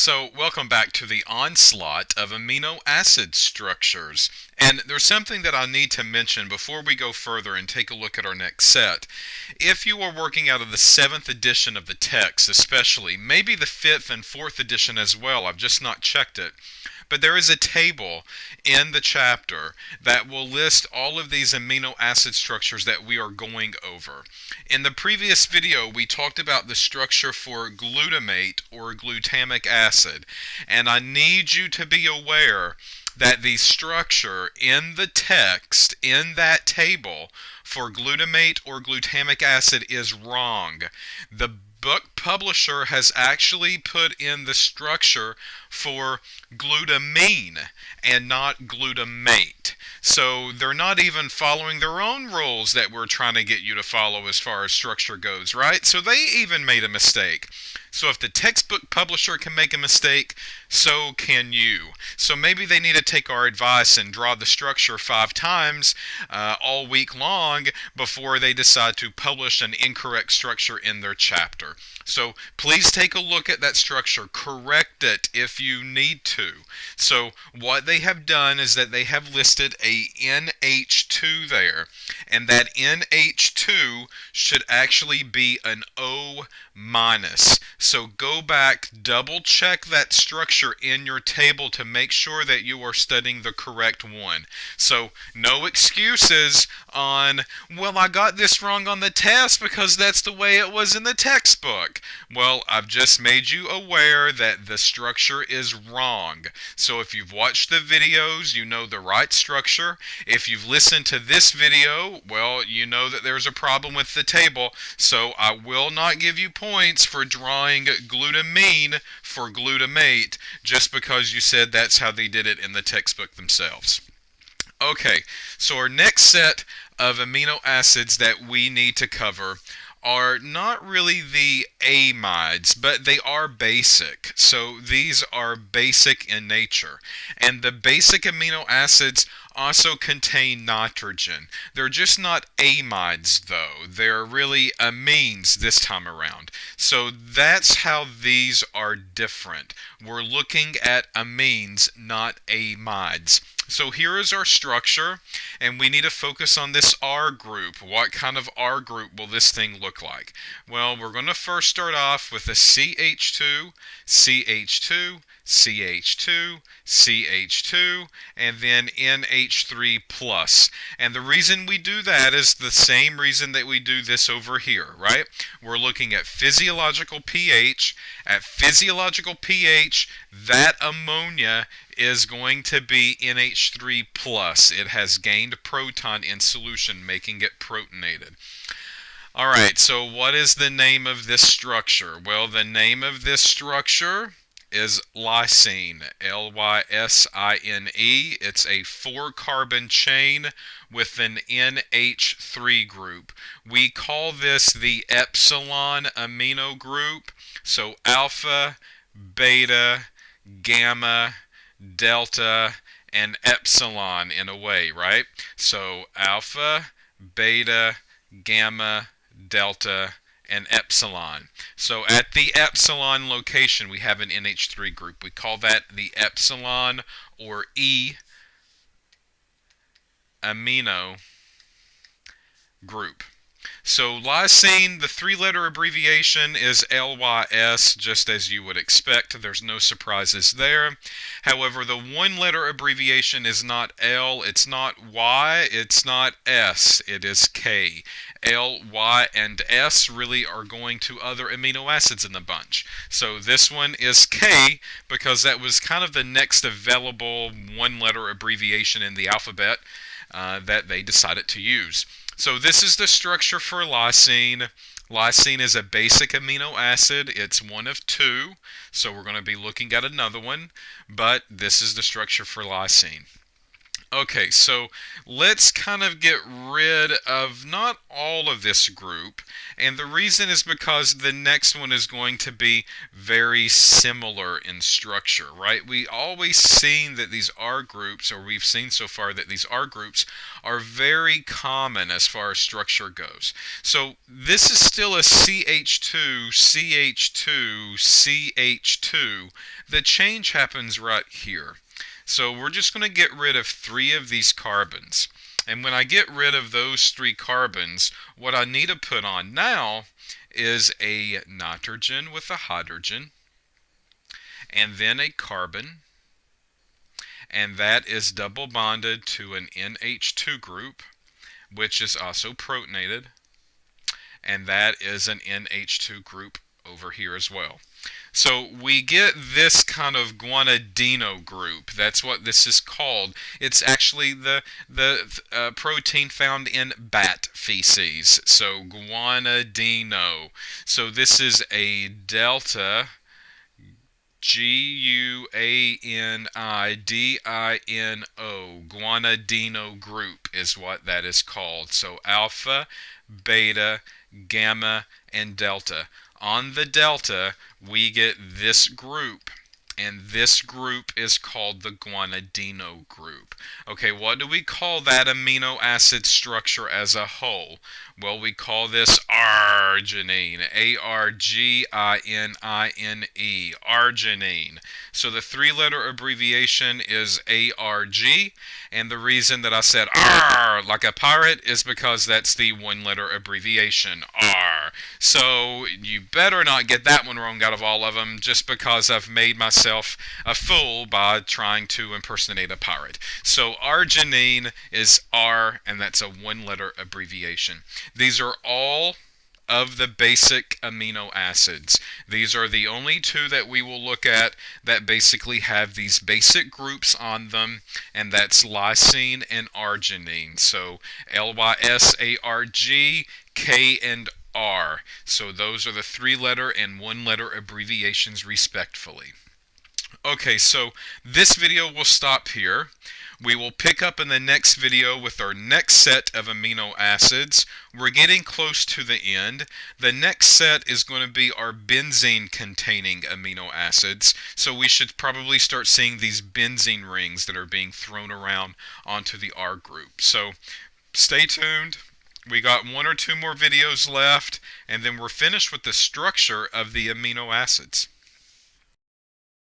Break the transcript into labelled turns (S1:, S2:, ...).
S1: So, welcome back to the onslaught of amino acid structures. And there's something that I need to mention before we go further and take a look at our next set. If you are working out of the 7th edition of the text, especially, maybe the 5th and 4th edition as well, I've just not checked it. But there is a table in the chapter that will list all of these amino acid structures that we are going over. In the previous video, we talked about the structure for glutamate or glutamic acid, and I need you to be aware that the structure in the text in that table for glutamate or glutamic acid is wrong. The book publisher has actually put in the structure for glutamine and not glutamate. So they're not even following their own rules that we're trying to get you to follow as far as structure goes, right? So they even made a mistake. So if the textbook publisher can make a mistake, so can you. So maybe they need to take our advice and draw the structure 5 times all week long before they decide to publish an incorrect structure in their chapter. So please take a look at that structure, correct it if you need to. So what they have done is that they have listed a NH2 there, and that NH2 should actually be an O minus. So go back, double check that structure in your table to make sure that you are studying the correct one. So no excuses on, well, I got this wrong on the test because that's the way it was in the textbook. Well, I've just made you aware that the structure is wrong. So if you've watched the videos, you know the right structure. If you've listened to this video, well, you know that there's a problem with the table. So I will not give you points for drawing glutamine for glutamate just because you said that's how they did it in the textbook themselves. Okay, so our next set of amino acids that we need to cover are not really the amides, but they are basic. So these are basic in nature. And the basic amino acids also contain nitrogen. They're just not amides though. They're really amines this time around. So that's how these are different. We're looking at amines, not amides. So here is our structure, and we need to focus on this R group. What kind of R group will this thing look like? Well, we're going to first start off with a CH2, CH2, CH2, CH2, and then NH3 plus. And the reason we do that is the same reason that we do this over here, right? We're looking at physiological pH. At physiological pH, that ammonia is going to be NH3 plus. It has gained proton in solution, making it protonated. Alright, so what is the name of this structure? Well, the name of this structure is lysine, L-Y-S-I-N-E. It's a 4-carbon chain with an NH3 group. We call this the epsilon amino group. So alpha, beta, gamma, delta, and epsilon in a way, right? So alpha, beta, gamma, delta, and epsilon. So at the epsilon location, we have an NH3 group. We call that the epsilon or E amino group. So lysine, the 3-letter abbreviation is LYS, just as you would expect. There's no surprises there. However, the 1-letter abbreviation is not L, it's not Y, it's not S, it is K. L, Y, and S really are going to other amino acids in the bunch. So this one is K because that was kind of the next available 1-letter abbreviation in the alphabet that they decided to use. So this is the structure for lysine. Lysine is a basic amino acid. It's one of 2, so we're going to be looking at another one, but this is the structure for lysine. Okay, so let's kind of get rid of not all of this group, and the reason is because the next one is going to be very similar in structure, right? We always seen that these R groups, or we've seen so far that these R groups are very common as far as structure goes. So this is still a CH2, CH2, CH2. The change happens right here. So we're just going to get rid of 3 of these carbons. And when I get rid of those 3 carbons, what I need to put on now is a nitrogen with a hydrogen, and then a carbon, and that is double bonded to an NH2 group, which is also protonated, and that is an NH2 group over here as well. So we get this kind of guanidino group. That's what this is called. It's actually the protein found in bat feces. So guanidino. So this is a delta guanidino, guanidino group is what that is called. So alpha, beta, gamma, and delta. On the delta, we get this group, and this group is called the guanidino group. Okay, what do we call that amino acid structure as a whole? Well, we call this arginine, A-R-G-I-N-I-N-E, arginine. So the 3-letter abbreviation is ARG, and the reason that I said R like a pirate is because that's the 1-letter abbreviation, R. So you better not get that one wrong out of all of them, just because I've made myself a fool by trying to impersonate a pirate. So arginine is R, and that's a 1-letter abbreviation. These are all of the basic amino acids. These are the only 2 that we will look at that basically have these basic groups on them, and that's lysine and arginine. So L-Y-S-A-R-G, K, and R. So those are the 3-letter and 1-letter abbreviations respectively. Okay, so this video will stop here. We will pick up in the next video with our next set of amino acids. We're getting close to the end. The next set is going to be our benzene-containing amino acids. So we should probably start seeing these benzene rings that are being thrown around onto the R group. So stay tuned. We got 1 or 2 more videos left, and then we're finished with the structure of the amino acids.